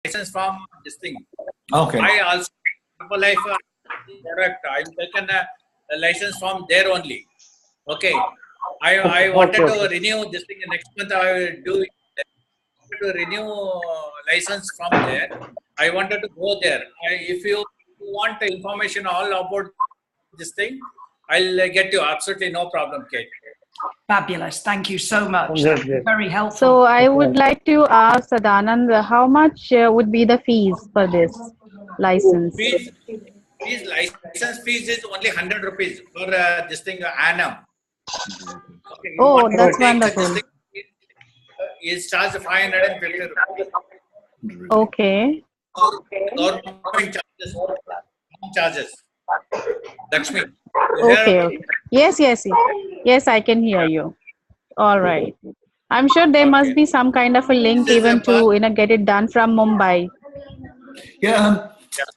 license from this thing. Okay. I also Herbalife product. I've taken a license from there only. Okay. I wanted to renew this thing next month. I will do it. To renew license from there. I wanted to go there. If you want information all about this thing, I'll get you. Absolutely no problem, Kate. Fabulous. Thank you so much. Yes, yes. Very helpful. So I would like to ask Sadanand, how much would be the fees for this license? Fees license fees is only 100 rupees for this thing annum. Okay, you Oh, want to that's take this wonderful. thing, is charged 550 rupees. Okay. Government charges. Lakshmi. Okay. Okay. Yes, I can hear you. All right. I'm sure there must be some kind of a link This is even a to get it done from Mumbai. Yeah. Yes,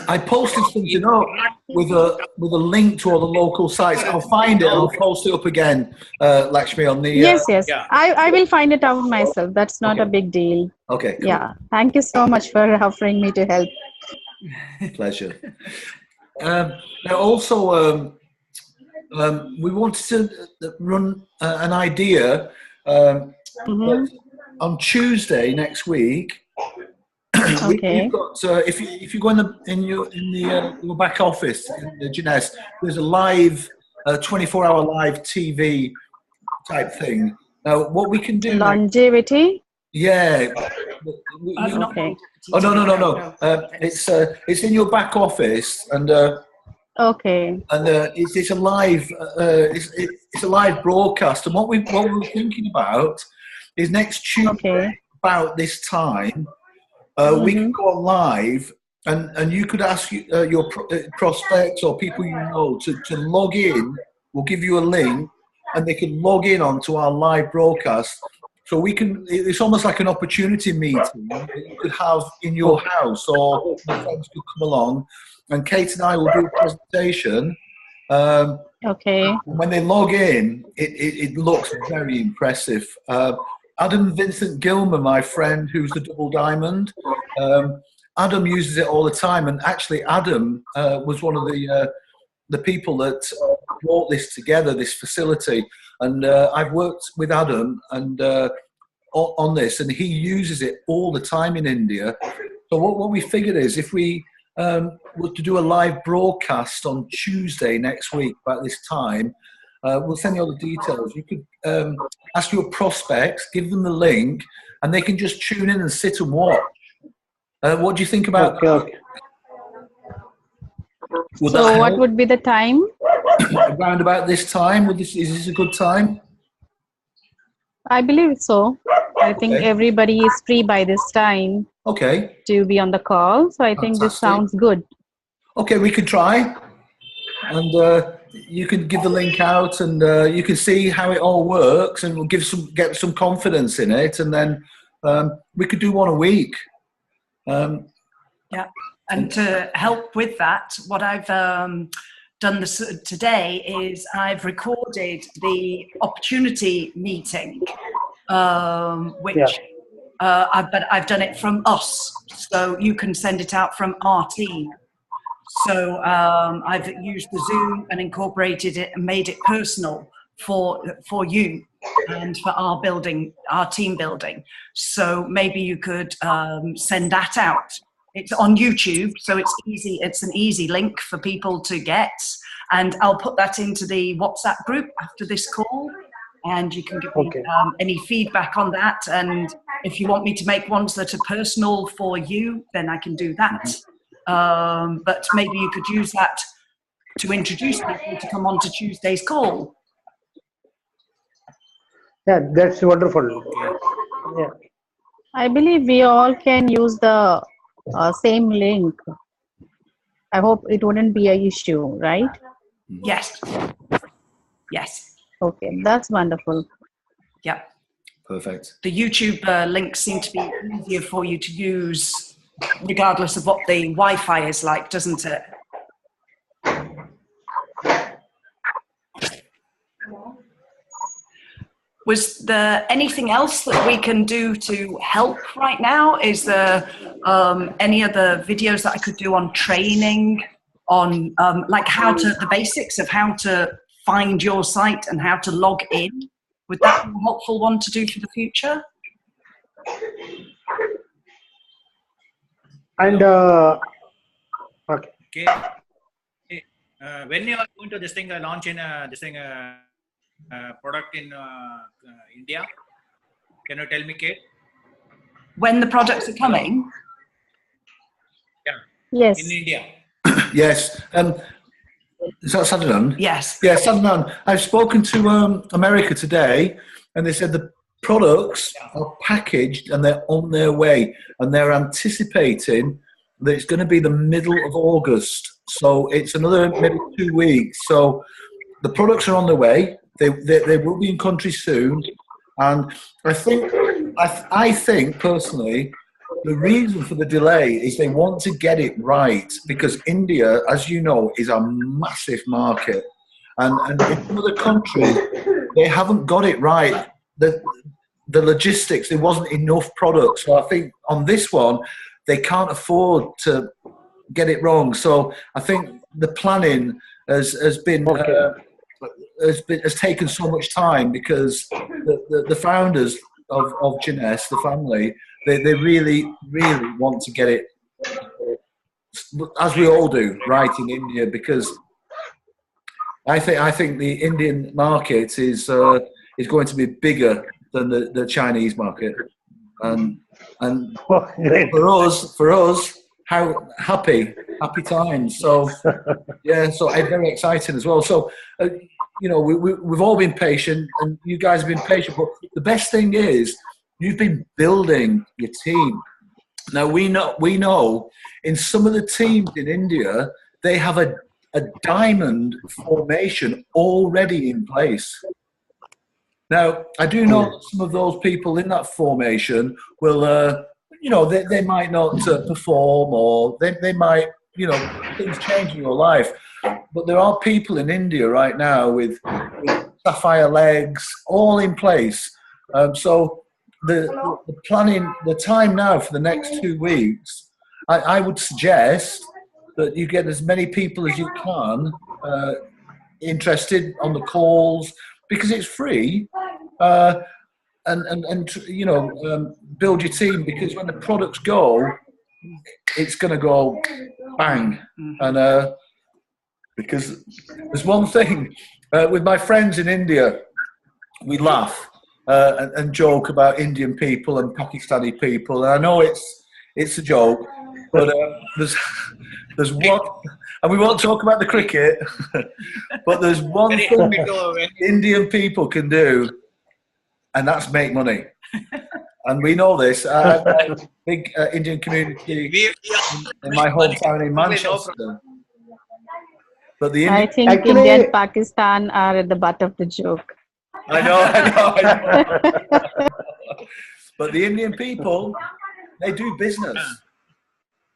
I posted something up with a link to all the local sites. I'll find it. I'll post it up again, Lakshmi, on the. Yes. Yeah. I will find it out myself. That's not a big deal. Okay. Cool. Yeah. Thank you so much for offering me to help. Pleasure. Now, also, we wanted to run an idea Mhm. on Tuesday next week. Okay. We've got if you go in your back office in the Jeunesse, there's a live 24-hour live TV type thing. Now, what we can do? Longevity. Yeah. Okay. Oh no. It's in your back office, and Okay. it's a live it's a live broadcast. And what we're thinking about is next Tuesday Okay. about this time. We can go on live, and you could ask your prospects or people you know to log in. We'll give you a link, and they can log in onto our live broadcast. So we can. It's almost like an opportunity meeting that you could have in your house, or your friends could come along, and Kate and I will do a presentation. Okay. When they log in, it looks very impressive. Adam Vincent Gilmer, my friend, who's the Double Diamond, Adam uses it all the time. And actually, Adam was one of the people that brought this together, this facility. And I've worked with Adam and on this, and he uses it all the time in India. So what we figured is if we were to do a live broadcast on Tuesday next week about this time, we'll send you all the details. You could ask your prospects, give them the link, and they can just tune in and sit and watch. What do you think about that? Okay. Would So that what help? would be the time? Around about this time? Is this a good time? I believe so. I think Okay. everybody is free by this time Okay. to be on the call. So I think this Fantastic. sounds good. Okay, we could try. And you can give the link out, and you can see how it all works, and we'll get some confidence in it, and then we could do one a week. Yeah, and to help with that, what I've done today is I've recorded the opportunity meeting, which but I've done it from us, so you can send it out from our team. So I've used the Zoom and incorporated it and made it personal for you and for our building, our team building. So maybe you could send that out. It's on YouTube, so it's easy. It's an easy link for people to get, and I'll put that into the WhatsApp group after this call, and you can give me any feedback on that. And if you want me to make ones that are personal for you, then I can do that. But maybe you could use that to introduce people to come on to Tuesday's call. Yeah, that's wonderful. Yeah. I believe we all can use the same link. I hope it wouldn't be an issue, right? Yes. Yes. Okay, that's wonderful. Yeah. Perfect. The YouTube links seem to be easier for you to use regardless of what the Wi-Fi is like, doesn't it? Was there anything else that we can do to help right now? Is there any other videos that I could do on training, on like the basics of how to find your site and how to log in? Would that be a helpful one to do for the future? And okay. Okay. When you are going to this thing launch in this thing product in India, can you tell me, Kate? When the products are coming? Yeah, Yes. in India. Yes. Is that Sadhanan? Yes. Yeah, Sadhanan. I've spoken to America today, and they said the products are packaged and they're on their way, and they're anticipating that it's going to be the middle of August. So it's another maybe 2 weeks. So the products are on their way. They will be in country soon, and I think personally, the reason for the delay is they want to get it right, because India, as you know, is a massive market, and in some other countries they haven't got it right. The logistics, there wasn't enough product, so I think on this one they can't afford to get it wrong. So I think the planning has taken so much time, because the founders of Jeunesse, the family, they really want to get it, as we all do, right in India, because I think the Indian market is going to be bigger than the Chinese market, and Great. for us, how happy times. So yeah, so I'm very excited as well. So you know, we've all been patient, and you guys have been patient. But the best thing is you've been building your team. Now we know in some of the teams in India they have a diamond formation already in place. Now I do know that some of those people in that formation will, you know, they might not perform, or they might, you know, things change in your life. But there are people in India right now with sapphire legs, all in place. So the planning, the time now for the next 2 weeks, I would suggest that you get as many people as you can interested on the calls, because it's free. And you know, build your team, because when the products go, it's going to go bang. And because there's one thing with my friends in India, we laugh and joke about Indian people and Pakistani people, and I know it's a joke, but there's one, and we won't talk about the cricket, but there's one Very thing happy to Indian people can do, and that's make money. And we know this. Big Indian community in my hometown in Manchester. But the I Indian, think Actually- India and Pakistan are at the butt of the joke. I know. But the Indian people, they do business.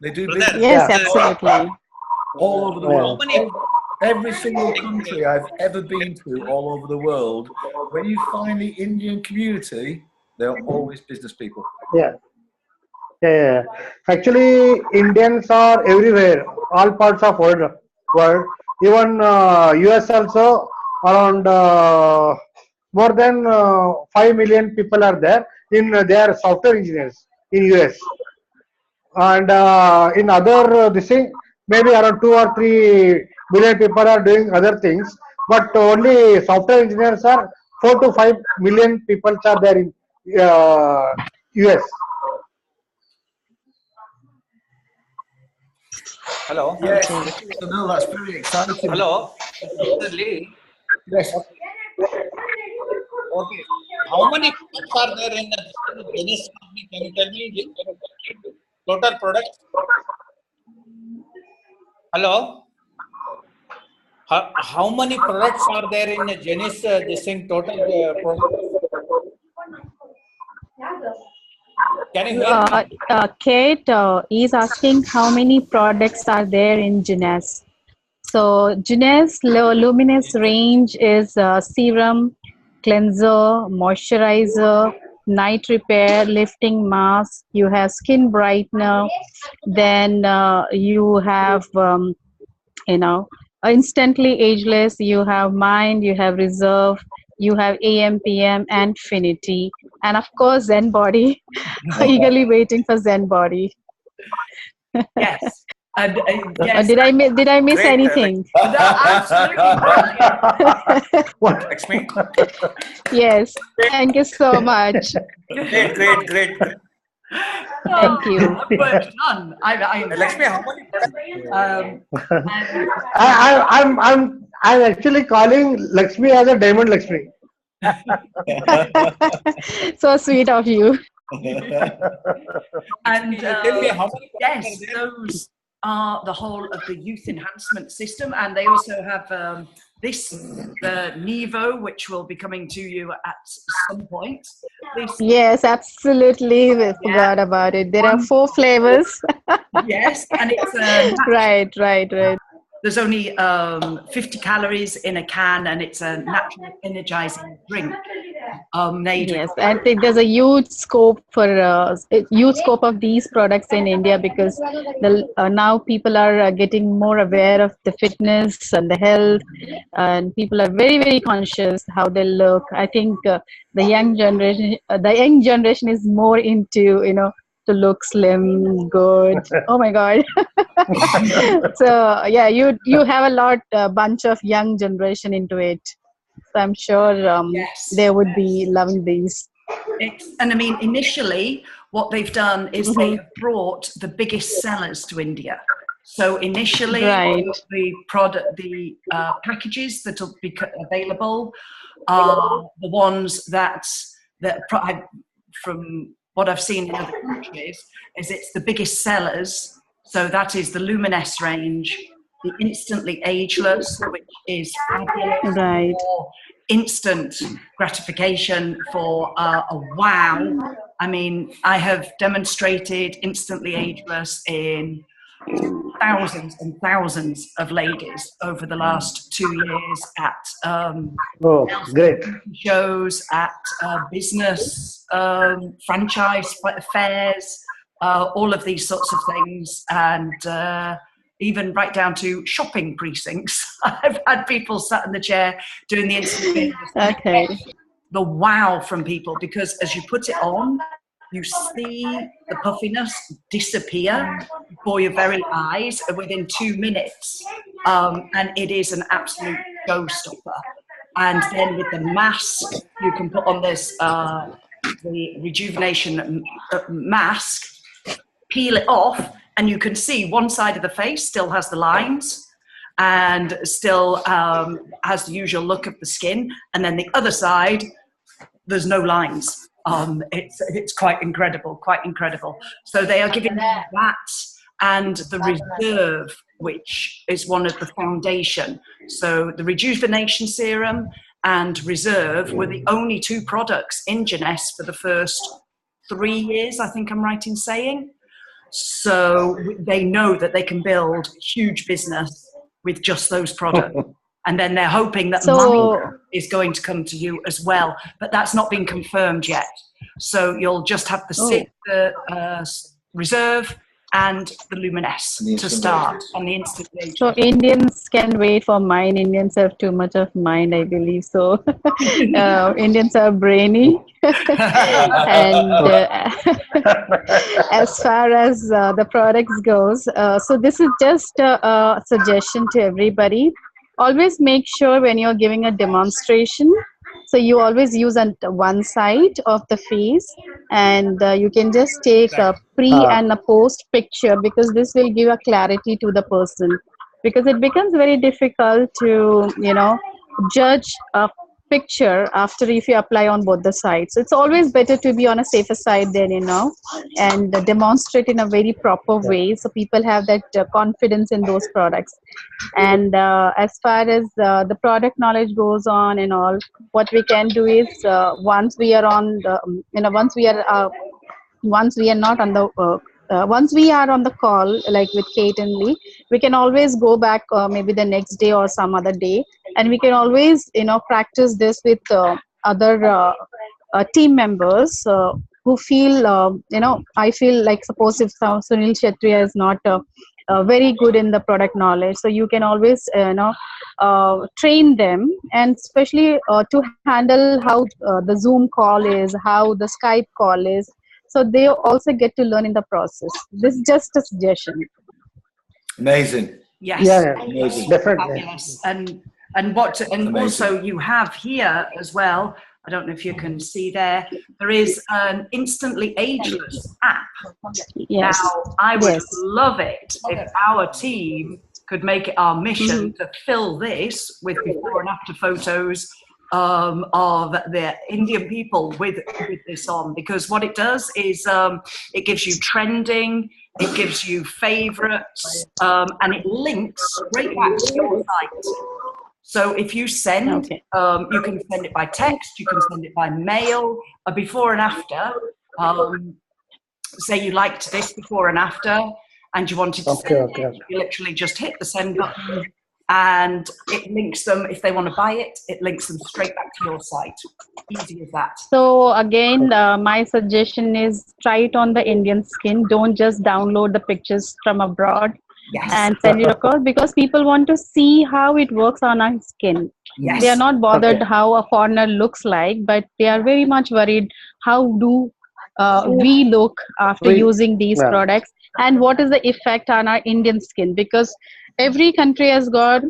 They do business Yes, Yeah. absolutely. all over the Yeah. world. Every single country I've ever been to all over the world, when you find the Indian community, they're always business people. Yeah. Yeah. Actually, Indians are everywhere, all parts of world. Even US also, around more than 5 million people are there. They are software engineers in US, and in other this thing, maybe around 2 or 3 million people are doing other things. But only software engineers are 4 to 5 million people are there in US. Hello. Yes, so no, that's very exciting. Hello. Mr. Lee. Yes. Okay. How many products are there in the Jeunesse company? Can you tell me total products? Hello. How many products are there in the Jeunesse? This thing total products. Can you hear me? Kate is asking how many products are there in Jeunesse. So Jeunesse Luminous range is serum, cleanser, moisturizer, night repair, lifting mask. You have skin brightener. Then you have instantly ageless. You have mind. You have reserve. You have AM, PM, and Finity, and of course Zen Body. Eagerly waiting for Zen Body. Yes. And yes. Did I miss Great, anything? No, absolutely. What? Lakshmi, Yes. Thank you so much. great. Thank you. Well done. Lakshmi, how many products? And I'm actually calling Lakshmi as a Diamond Lakshmi. So sweet of you. and Tell me how many yes, products are there? those are the whole of the youth enhancement system, and they also have the Nevo, which will be coming to you at some point. This, Yes, absolutely. We forgot about it. There are 4 flavors. yes, and it's Right. there's only 50 calories in a can, and it's a natural energizing drink. Yes, I think there's a huge scope for huge scope of these products in India, because now people are getting more aware of the fitness and the health, and people are very, very conscious how they look. I think the young generation is more into to look slim, good. Oh my God! So yeah, you have a bunch of young generation into it. So I'm sure Yes. they would be loving these. And I mean, initially, what they've done is they have brought the biggest sellers to India. So initially, Right. the packages that will be available are the ones that from what I've seen in other countries, is it's the biggest sellers. So that is the Luminous range, the Instantly Ageless, which is fabulous Right. for instant gratification, for a wow. I mean, I have demonstrated Instantly Ageless in thousands and thousands of ladies over the last 2 years at Oh, great. shows, at business franchise fairs, all of these sorts of things, and even right down to shopping precincts. I've had people sat in the chair doing the instant Okay. the wow from people, because as you put it on, you see the puffiness disappear before your very eyes within 2 minutes, and it is an absolute showstopper. And then with the mask, you can put on this the rejuvenation mask, peel it off, and you can see one side of the face still has the lines and still has the usual look of the skin, and then the other side, there's no lines. It's quite incredible. So they are giving that and the Reserve, which is one of the foundation. So the Rejuvenation Serum and Reserve were the only 2 products in Jeunesse for the first 3 years, I think I'm right in saying. So they know that they can build huge business with just those products. And then they're hoping that money is going to come to you as well. But that's not been confirmed yet. So you'll just have the Reserve and the Luminous to start on the instant age. So Indians can wait for mine. Indians have too much of mind, I believe. So Indians are brainy. And as far as the products goes, so this is just a suggestion to everybody. Always make sure when you're giving a demonstration, so you always use one side of the face, and you can just take a pre and a post picture, because this will give a clarity to the person, because it becomes very difficult to judge a picture after if you apply on both the sides. It's always better to be on a safer side than and demonstrate in a very proper way, so people have that confidence in those products. And as far as the product knowledge goes on and all, what we can do is once we are on the once we are not on the once we are on the call, like with Kate and Lee, we can always go back maybe the next day or some other day, and we can always practice this with other team members who feel, I feel like, suppose if Sunil Kshatriya is not very good in the product knowledge, so you can always train them, and especially to handle how the Zoom call is, how the Skype call is, so they also get to learn in the process. This is just a suggestion. Amazing. Yes. Yeah, Amazing. definitely. Fabulous. And Amazing. also you have here as well, I don't know if you can see there is an instantly ageless app. Yes. Now, I would Yes. love it if our team could make it our mission to fill this with before and after photos of the Indian people with this on, because what it does is it gives you trending, it gives you favorites, and it links straight back to your site. So if you send, Okay. you can send it by text, you can send it by mail, a before and after. Say you liked this before and after, and you wanted to send it, you literally just hit the send button, and it links them. If they want to buy it, it links them straight back to your site. Easy as that. So again, my suggestion is try it on the Indian skin. Don't just download the pictures from abroad Yes. and send it across, because people want to see how it works on our skin. Yes. They are not bothered Okay. how a foreigner looks like, but they are very much worried how do we look after using these Yeah. products, and what is the effect on our Indian skin, because every country has got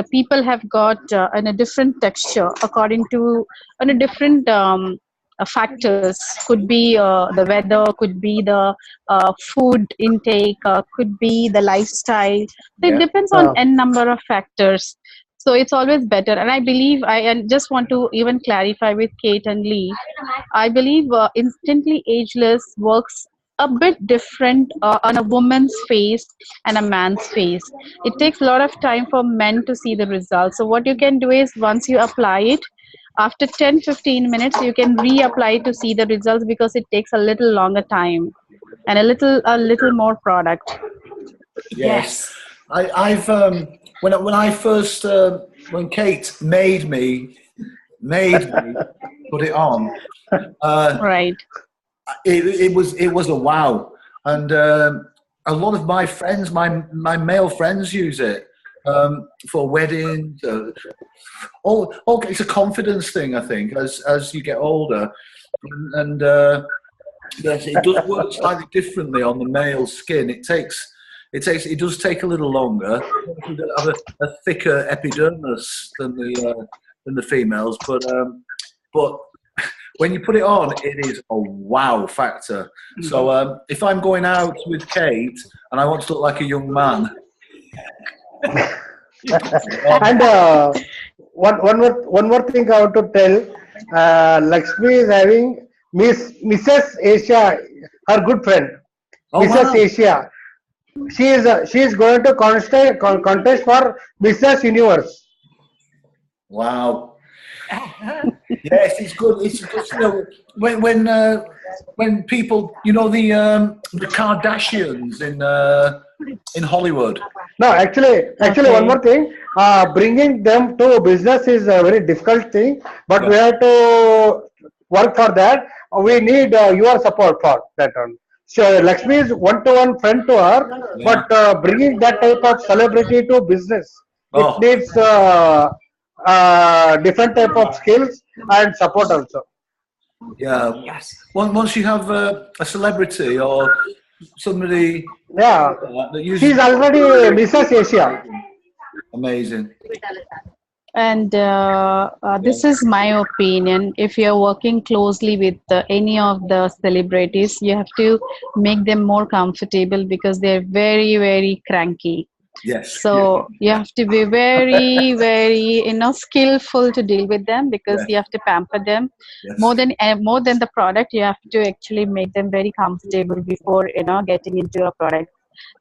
the people have got in a different texture according to on a different factors. Could be the weather, could be the food intake, could be the lifestyle. So Yeah. it depends on n number of factors. So it's always better. And I believe, and just want to even clarify with Kate and Lee, I believe instantly ageless works a bit different on a woman's face and a man's face. It takes a lot of time for men to see the results. So what you can do is, once you apply it, after 10-15 minutes you can reapply to see the results, because it takes a little longer time and a little more product. Yes. I've when I first when Kate made me put it on, Right. it was a wow, and a lot of my friends, my male friends, use it for weddings. It's a confidence thing, I think, as you get older, and yes, it does work slightly differently on the male skin. It does take a little longer. You have a thicker epidermis than the females, but when you put it on, it is a wow factor. So if I'm going out with Kate and I want to look like a young man, And one more thing I want to tell. Lakshmi is having Mrs. Asia, her good friend. Oh, Mrs. wow. Asia. She is going to contest for Mrs. Universe. wow. Yes, it's good. It's good. You know, when people, you know, the Kardashians in Hollywood. No, actually, one more thing. Bringing them to business is a very difficult thing, but we have to work for that. We need your support for that one. So Lakshmi is one-to-one friend to her, but bringing that type of celebrity to business, it needs different type of skills and support also. Yeah. Yes. Once you have a celebrity or somebody Yeah, that uses she is already Mrs. Asia. amazing. And this is my opinion. If you're working closely with any of the celebrities, you have to make them more comfortable, because they're very, very cranky. Yes. So you have to be very, very, skillful to deal with them, because you have to pamper them Yes. more than the product. You have to actually make them very comfortable before getting into a product.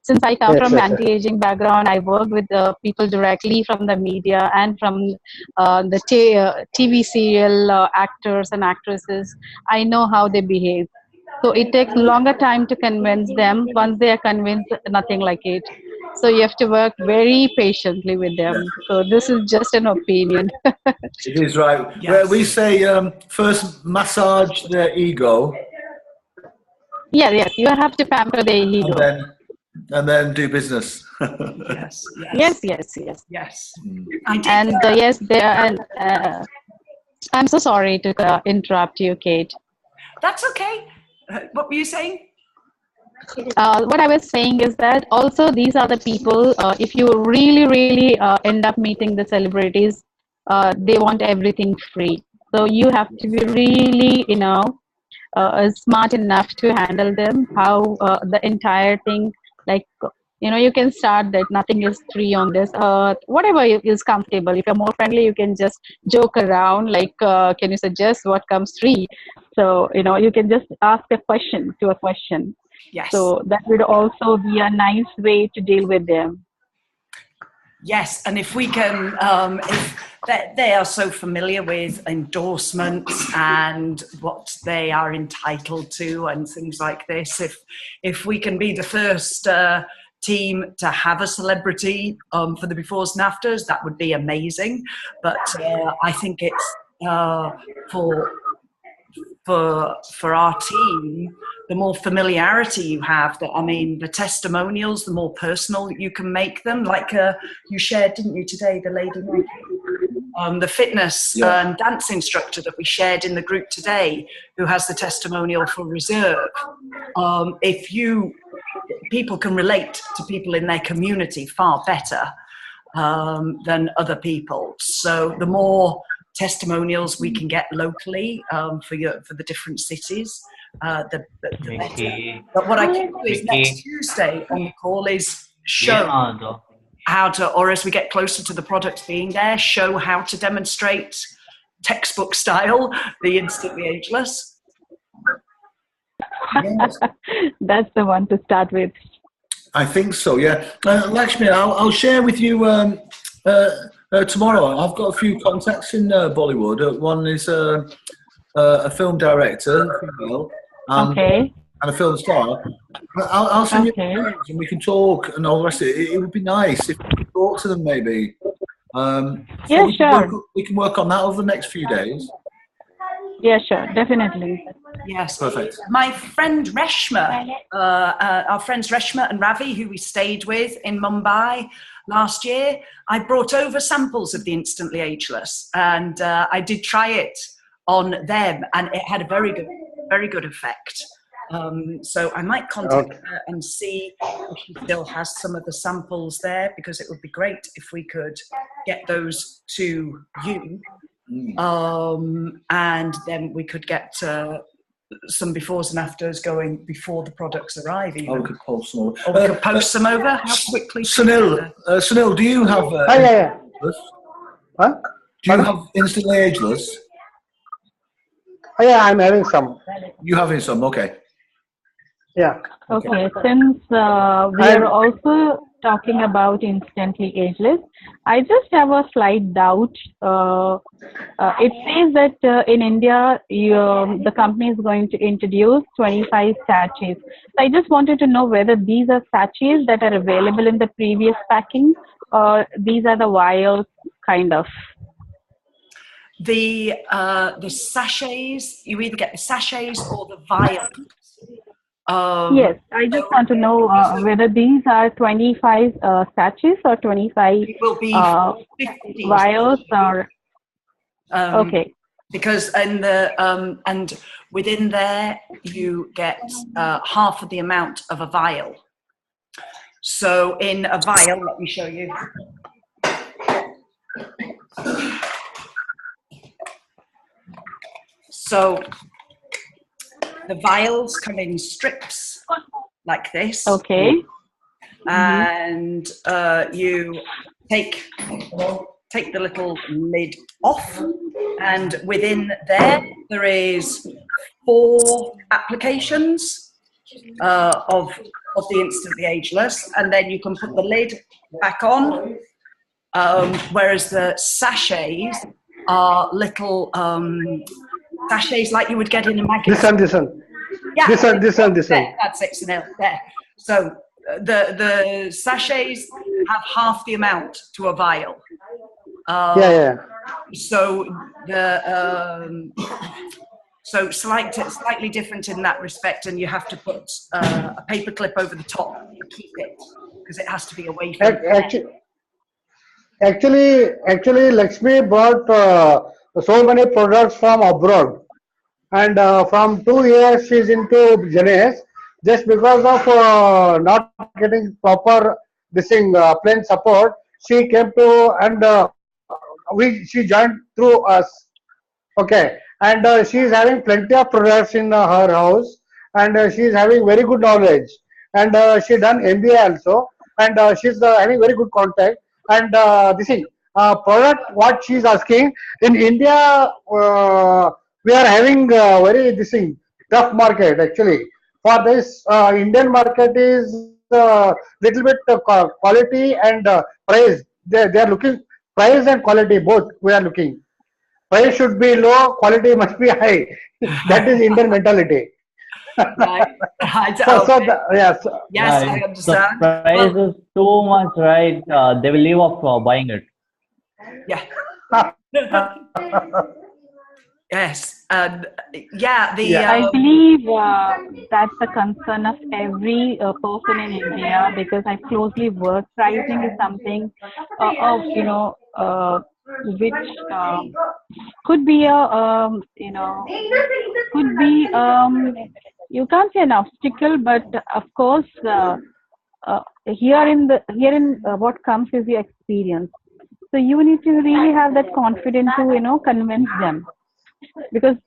Since I come from anti-aging background, I worked with people directly from the media and from the TV serial actors and actresses. I know how they behave. So it takes longer time to convince them. Once they are convinced, nothing like it. So you have to work very patiently with them. So this is just an opinion. It is right. Yes. We say first massage their ego, Yes, you have to pamper their ego. and then do business. Yes. Yes. Yes. I did. And yes, there. And I'm so sorry to interrupt you, Kate. That's okay. What were you saying? What I was saying is that also these are the people, if you really end up meeting the celebrities, they want everything free. So you have to be really, smart enough to handle them, how the entire thing, like, you can start that nothing is free on this earth, whatever is comfortable. If you're more friendly, you can just joke around, like, can you suggest what comes free? So, you can just ask a question. Yes. So that would also be a nice way to deal with them. Yes, and if we can, if they are so familiar with endorsements and what they are entitled to and things like this, if we can be the first team to have a celebrity for the Befores and Afters, that would be amazing. But I think it's for our team, the more familiarity you have, the testimonials, the more personal you can make them. Like you shared, didn't you, today, the lady, the fitness and dance instructor that we shared in the group today, who has the testimonial for Reserve. People can relate to people in their community far better than other people. So the more testimonials we can get locally for the different cities, the better. But what I can do is next Tuesday on the call is show how to, or as we get closer to the product being there, show how to demonstrate textbook style the Instantly Ageless. Yes. That's the one to start with. I think so, yeah. Lakshmi, I'll share with you tomorrow. I've got a few contacts in Bollywood. One is a film director, Okay. and a film star. I'll send you names and we can talk and all the rest of it. It would be nice if we could talk to them, maybe. Yeah, sure. We can work on that over the next few days. Yeah, sure, definitely. Yes. Perfect. My friend Reshma, our friends Reshma and Ravi, who we stayed with in Mumbai last year, I brought over samples of the Instantly Ageless, and I did try it on them, and it had a very good effect. So I might contact her and see if she still has some of the samples there, because it would be great if we could get those to you. And then we could get some befores and afters going before the products arrive. Even. Oh, we could post some over. Or we could post some over. How quickly? Sunil, do you have? Ageless? Huh? Do you have Instantly Ageless? Yeah, I'm having some. You having some? Okay. Yeah. Okay, since we are also talking about Instantly Ageless, I just have a slight doubt. It says that in India, the company is going to introduce 25 sachets. So I just wanted to know whether these are sachets that are available in the previous packing, or these are the vials, kind of. The sachets, you either get the sachets or the vials. Yes, I just want to know whether these are 25 sachets or 25 will be 50 vials, or okay. Because and within there you get half of the amount of a vial. So in a vial, let me show you. So the vials come in strips like this. Okay. And you take the little lid off, and within there is 4 applications of the Instantly Ageless, and then you can put the lid back on. Whereas the sachets are little sachets like you would get in a magazine. This one. Yeah. This one. There, that's it, Sunil. There. So the sachets have half the amount to a vial. Yeah. So so slightly different in that respect, and you have to put a paper clip over the top to keep it because it has to be away from. Actually, Lakshmi brought so many products from abroad, and from 2 years she's into Genes. Just because of not getting proper this thing plain support, she came to and she joined through us. Okay, and she is having plenty of products in her house, and she is having very good knowledge, and she done MBA also, and she's having very good contact. And this thing, product what she is asking in India, we are having very this thing tough market actually. For this, Indian market is little bit quality and price. They are looking price and quality both. We are looking. Price should be low, quality must be high. That is Indian mentality. Right. Yes. Yes, I The understand. price is too much, right? They will leave off buying it. Yeah. Yes. Yeah. I believe that's the concern of every person in India, because I closely work. Pricing is something of which could be a could be you can't say an obstacle, but of course here in what comes is your experience. So you need to really have that confidence to convince them, because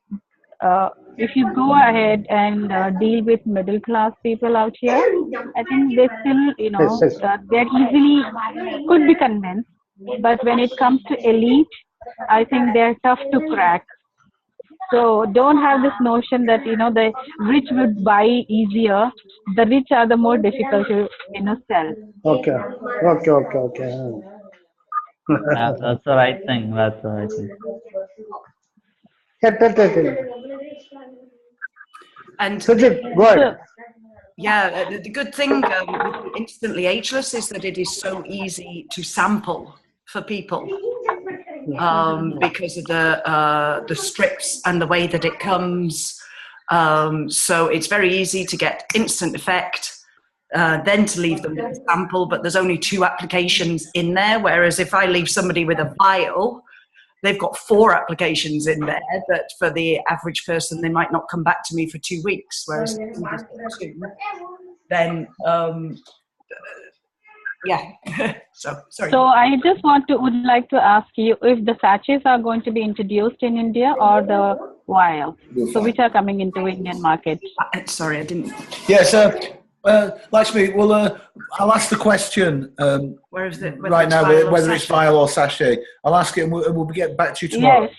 if you go ahead and deal with middle class people out here, I think they still Yes. they're easily could be convinced. But when it comes to elite, I think they're tough to crack. So don't have this notion that the rich would buy easier. The rich are the more difficult to sell. Okay. Yeah, that's the right thing. That's the right thing. Yeah, tell. And Sujit, go ahead. yeah, the good thing with Instantly Ageless is that it is so easy to sample for people because of the strips and the way that it comes. So it's very easy to get instant effect, then to leave them with a sample, but there's only 2 applications in there, whereas if I leave somebody with a vial, they've got 4 applications in there that for the average person, they might not come back to me for 2 weeks, whereas if somebody's got 2, then yeah. So sorry. So I just would like to ask you if the sachets are going to be introduced in India or the vials. So which are coming into Indian market? Sorry, I didn't. Yes, Lakshmi, well, I'll ask the question Where is it? right now, whether it's vial or sachet. I'll ask it and we'll get back to you tomorrow. Yes.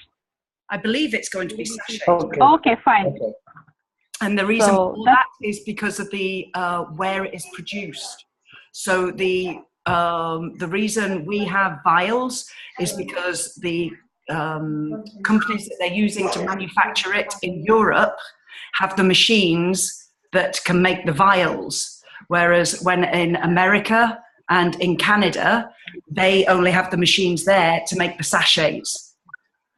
I believe it's going to be sachet. Okay, fine. Okay. And the reason for that is because of the where it is produced. So the reason we have vials is because the companies that they're using to manufacture it in Europe have the machines that can make the vials, whereas when in America and in Canada, they only have the machines there to make the sachets.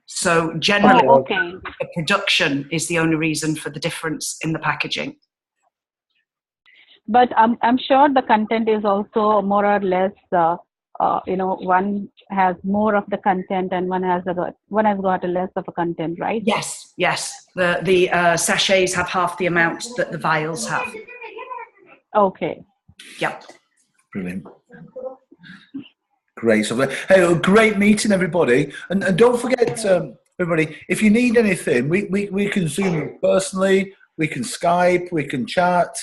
So generally, the production is the only reason for the difference in the packaging. But I'm sure the content is also more or less, one has more of the content and one has got a less of a content, right? Yes. The sachets have half the amount that the vials have. Okay. Yep. Brilliant. Great. So, hey, great meeting, everybody. And don't forget, everybody, if you need anything, we can Zoom personally, we can Skype, we can chat.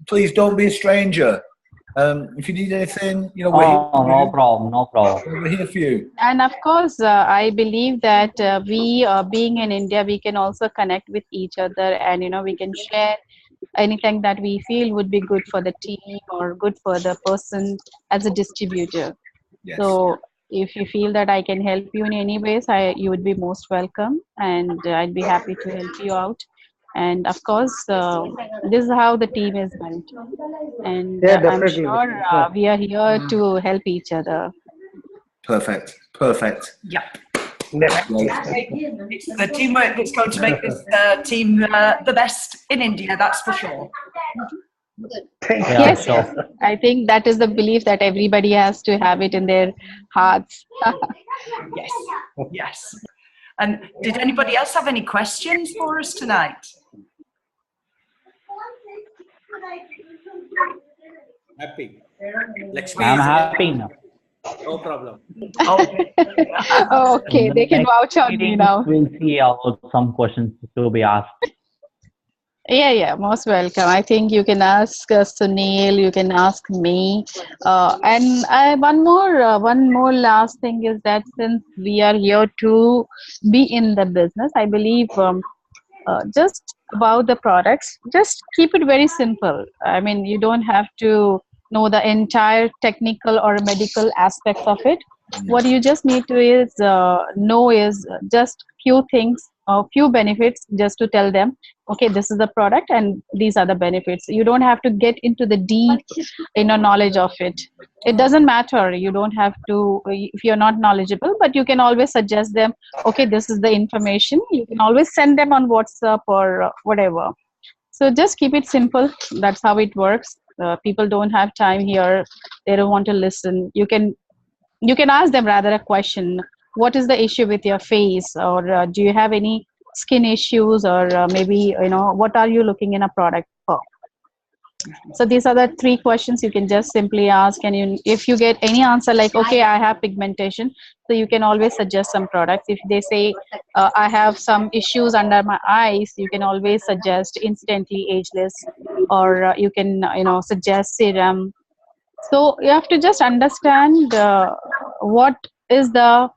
Please don't be a stranger. If you need anything, we're here. No problem. We're here for you. And of course, I believe that we, being in India, we can also connect with each other, and we can share anything that we feel would be good for the team or good for the person as a distributor. Yes. So if you feel that I can help you in any ways, you would be most welcome, and I'd be happy to help you out. And of course, this is how the team is built. And Yeah, I'm definitely. sure we are here to help each other. Perfect. Perfect. Yep. Definitely. It's the teamwork that's going to make this team the best in India, that's for sure. Thank Yeah, Yes, sure. I think that is the belief that everybody has to have it in their hearts. Yes, yes. And did anybody else have any questions for us tonight? Happy. Lakshmi I'm is happy now. no problem. Oh, Okay, they can vouch on me Meeting, now. we'll see out some questions to be asked. Yeah, most welcome. I think you can ask Sunil, you can ask me. One more last thing is that since we are here to be in the business, I believe just about the products, just keep it very simple. I mean, you don't have to know the entire technical or medical aspects of it. What you just need to is know is just few things, few benefits, just to tell them, okay, this is the product and these are the benefits. You don't have to get into the deep knowledge of it. It doesn't matter. You don't have to if you're not knowledgeable, but you can always suggest them, okay, this is the information. You can always send them on WhatsApp or whatever. So just keep it simple. That's how it works. People don't have time here. They don't want to listen. You can ask them rather a question. What is the issue with your face, or do you have any skin issues, or maybe what are you looking in a product for? So these are the 3 questions you can just simply ask, and if you get any answer like, okay, I have pigmentation, so you can always suggest some products. If they say, I have some issues under my eyes, you can always suggest Instantly Ageless, or you can suggest serum. So you have to just understand what is the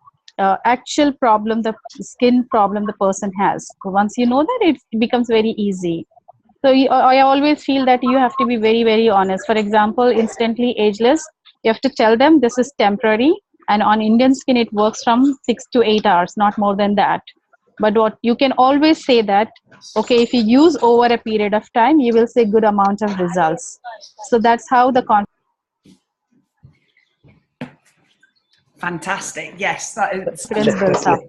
actual problem, the skin problem the person has. Once you know that, it becomes very easy. So I always feel that you have to be very, very honest. For example, Instantly Ageless, you have to tell them this is temporary, and on Indian skin it works from 6 to 8 hours, not more than that. But what you can always say that, okay, if you use over a period of time, you will see good amount of results. So that's how the fantastic. Yes, that is confidence builds up.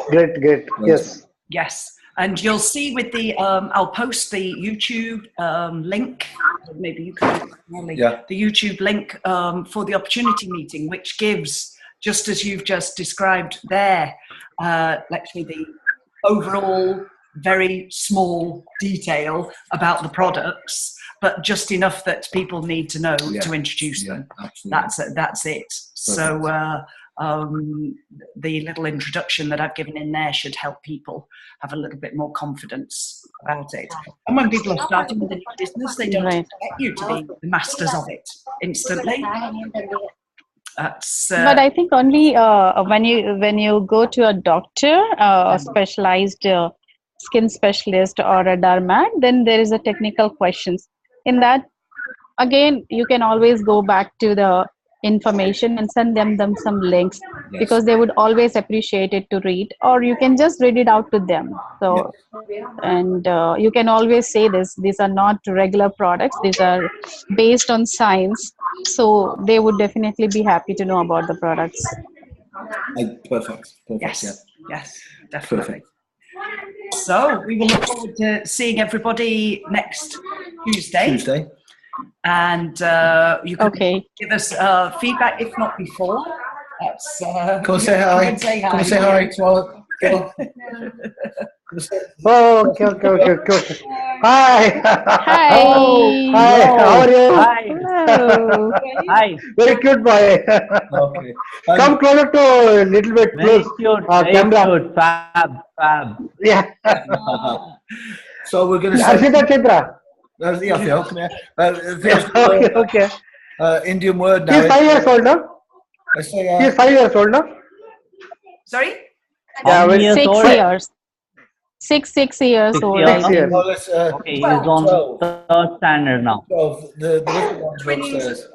Great. Yes. yes. And you'll see with the, I'll post the YouTube link, maybe you can, the YouTube link for the opportunity meeting, which gives, just as you've just described there, Lakshmi, the overall very small detail about the products, but just enough that people need to know to introduce them. That's it. Perfect. So the little introduction that I've given in there should help people have a little bit more confidence about it. And when people are starting with a new business, they don't expect you to be the masters of it instantly. But I think only when you go to a doctor, a specialized skin specialist or a dermat, then there is a technical questions. In that, again, you can always go back to the information and send them some links, because they would always appreciate it to read, or you can just read it out to them. So and you can always say these are not regular products, these are based on science, so they would definitely be happy to know about the products. Perfect. Yes, definitely. Perfect. So we will look forward to seeing everybody next Tuesday. And you can give us feedback, if not before. Come and say hi. Come and say hi. Oh, okay. Hi. Hi. Hi. How are you? Hi. Hello. Hi. Very cute boy. Okay. Come closer to a little bit Very close. cute. Very cute. Fab. Yeah. So we're going to say. Harshita Chitra. Yeah, Phil, come here. Okay. Indian word now. He's 5 years old now. He's 5 years old now. Sorry? How many years 6 old? years. 6 years old. 6 years. Okay, he's on 3rd standard now. 12. The little ones are upstairs.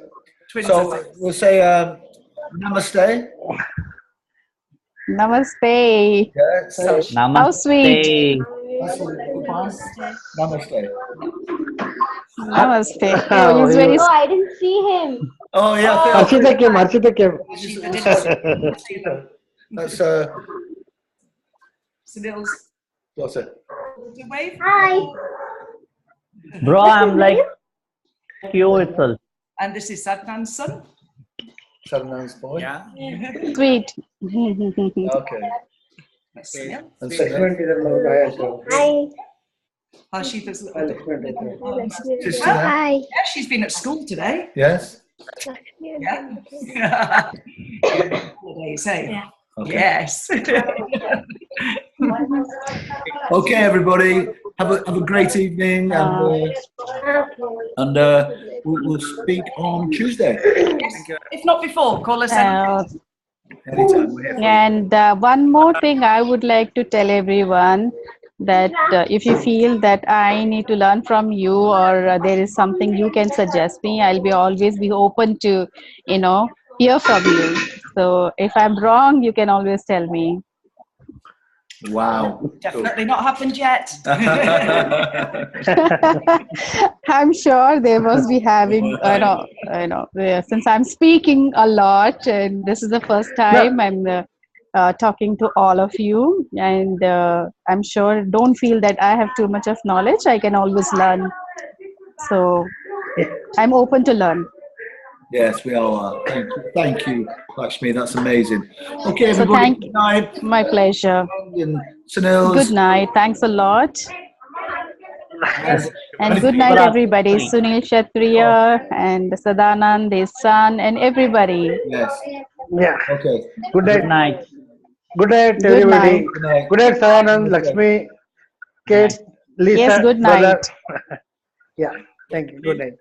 Twins So we'll say namaste. Namaste. Yeah, Namaste. How sweet. That's all. Goodbye. Namaste. Namaste. Oh, Oh, he's very. Oh, I didn't see him. Oh yeah, Phil. Harshita came. Harshita came. I didn't see them. That's Sunil's what's it? wave. Hi. Bro, I'm like you itself. And this is Satnam's son. Shadnan's boy. Yeah. Sweet. Okay. That's Sunil. And Hi. Harshita's Hi, Lakshmi. Sister there? Hi. Yeah, she's been at school today. Yes. Yeah. What do you say? Yeah. Okay. Yes. Okay, everybody. Have a great evening, and we'll speak on Tuesday. If not before, call us anytime. Anytime. We're here. And one more thing I would like to tell everyone that if you feel that I need to learn from you or there is something you can suggest me, I'll be always be open to, hear from you. So if I'm wrong, you can always tell me. Wow. Definitely not happened yet. I'm sure they must be having, since I'm speaking a lot and this is the first time I'm talking to all of you, and I'm sure don't feel that I have too much of knowledge. I can always learn. So I'm open to learn. Yes, we all are. Thank you, Lakshmi. That's amazing. Okay, So everybody. thank Good night. my pleasure. And Sunil's. Good night. Thanks a lot. And good night, everybody. Sunil Kshatriya and Sadanand, his son, and everybody. Yes. Yeah. Okay. Good Good night. night. Good night, Good everybody. night. Good night. Good night, Sayanand, Lakshmi, Kate, Lisa. Yes, good brother. night. Yeah. Thank you. Good night.